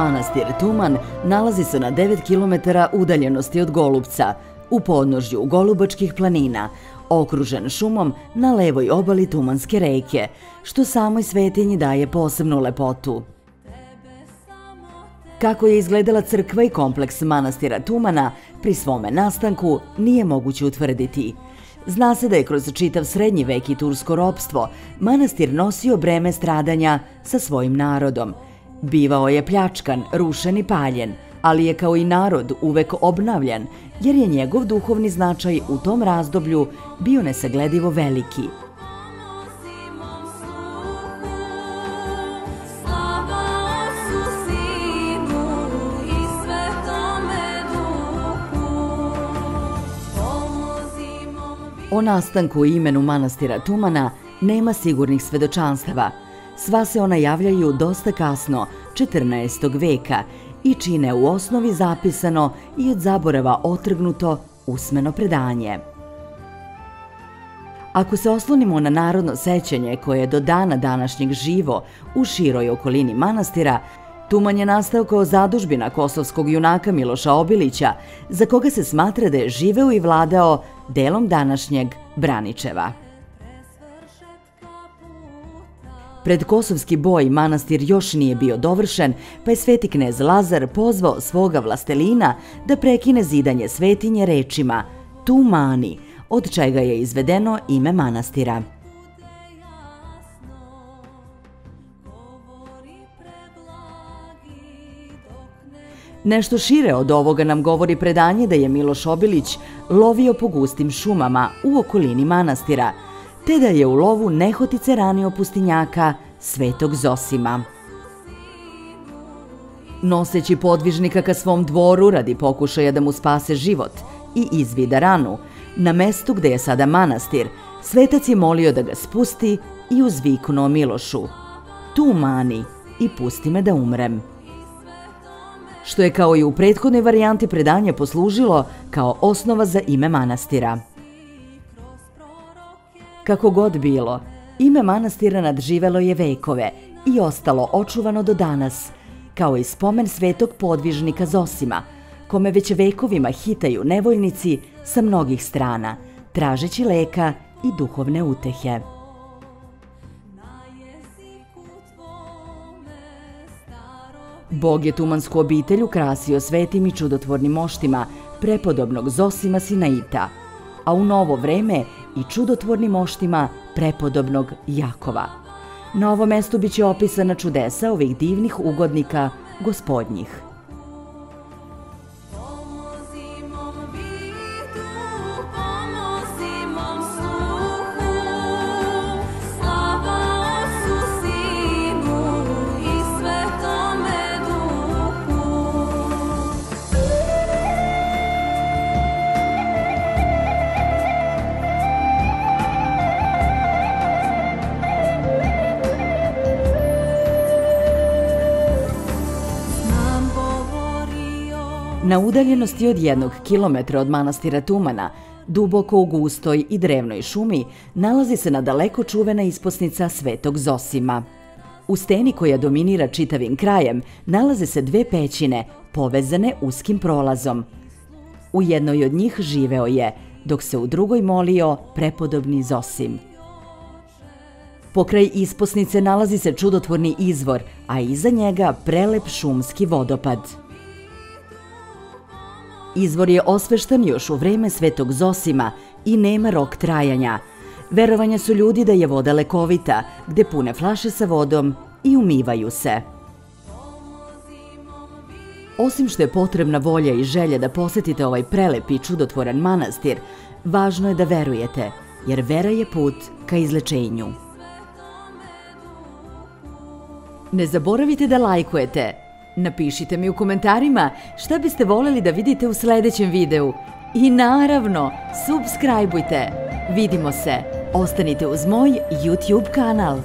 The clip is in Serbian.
Manastir Tuman nalazi se na 9 km udaljenosti od Golupca, u podnožju Golubačkih planina, okružen šumom na levoj obali Tumanske reke, što samoj svetinji daje posebnu lepotu. Kako je izgledala crkva i kompleks manastira Tumana pri svome nastanku nije moguće utvrditi. Zna se da je kroz čitav srednji vek i tursko ropstvo manastir nosio breme stradanja sa svojim narodom. Bivao je pljačkan, rušen i paljen, ali je kao i narod uvek obnavljan, jer je njegov duhovni značaj u tom razdoblju bio nesagledivo veliki. O nastanku i imenu manastira Tumana nema sigurnih svedočanstava. Sva se ona javljaju dosta kasno, 14. veka, i čine u osnovi zapisano i od zaborava otrgnuto usmeno predanje. Ako se oslonimo na narodno sećanje koje je do dana današnjeg živo u široj okolini manastira, Tuman je nastao kao zadužbina kosovskog junaka Miloša Obilića, za koga se smatra da je živeo i vladao delom današnjeg Braničeva. Pred kosovski boj manastir još nije bio dovršen, pa je sveti knez Lazar pozvao svoga vlastelina da prekine zidanje svetinje rečima Tumani, od čega je izvedeno ime manastira. Nešto šire od ovoga nam govori predanje da je Miloš Obilić lovio po gustim šumama u okolini manastira, te da je u lovu nehotice ranio pustinjaka Svetog Zosima. Noseći podvižnika ka svom dvoru radi pokušaja da mu spase život i izvida ranu, na mestu gde je sada manastir, svetac je molio da ga spusti i uzviknuo Milošu: Tumani, i pusti me da umrem. Što je kao i u prethodnoj varijanti predanja poslužilo kao osnova za ime manastira. Kako god bilo, ime manastira nadživelo je vekove i ostalo očuvano do danas, kao i spomen svetog podvižnika Zosima, kome već vekovima hitaju nevoljnici sa mnogih strana, tražeći leka i duhovne utehe. Bog je tumansku obitelj ukrasio svetim i čudotvornim moštima prepodobnog Zosima Sinaita, a u novo vreme i čudotvornim moštima prepodobnog Jakova. Na ovom mestu biće opisana čudesa ovih divnih ugodnika gospodnjih. Na udaljenosti od 1 kilometra od manastira Tumana, duboko u gustoj i drevnoj šumi, nalazi se nadaleko čuvena isposnica Svetog Zosima. U steni koja dominira čitavim krajem nalaze se 2 pećine povezane uskim prolazom. U jednoj od njih živeo je, dok se u drugoj molio prepodobni Zosim. Pokraj isposnice nalazi se čudotvorni izvor, a iza njega prelep šumski vodopad. Izvor je osveštan još u vreme Svetog Zosima i nema rok trajanja. Verovanja su ljudi da je voda lekovita, gde pune flaše sa vodom i umivaju se. Osim što je potrebna volja i želja da posetite ovaj prelep i čudotvoran manastir, važno je da verujete, jer vera je put ka izlečenju. Ne zaboravite da lajkujete. Napišite mi u komentarima šta biste voljeli da vidite u sledećem videu. I naravno, subscribeujte. Vidimo se. Ostanite uz moj YouTube kanal.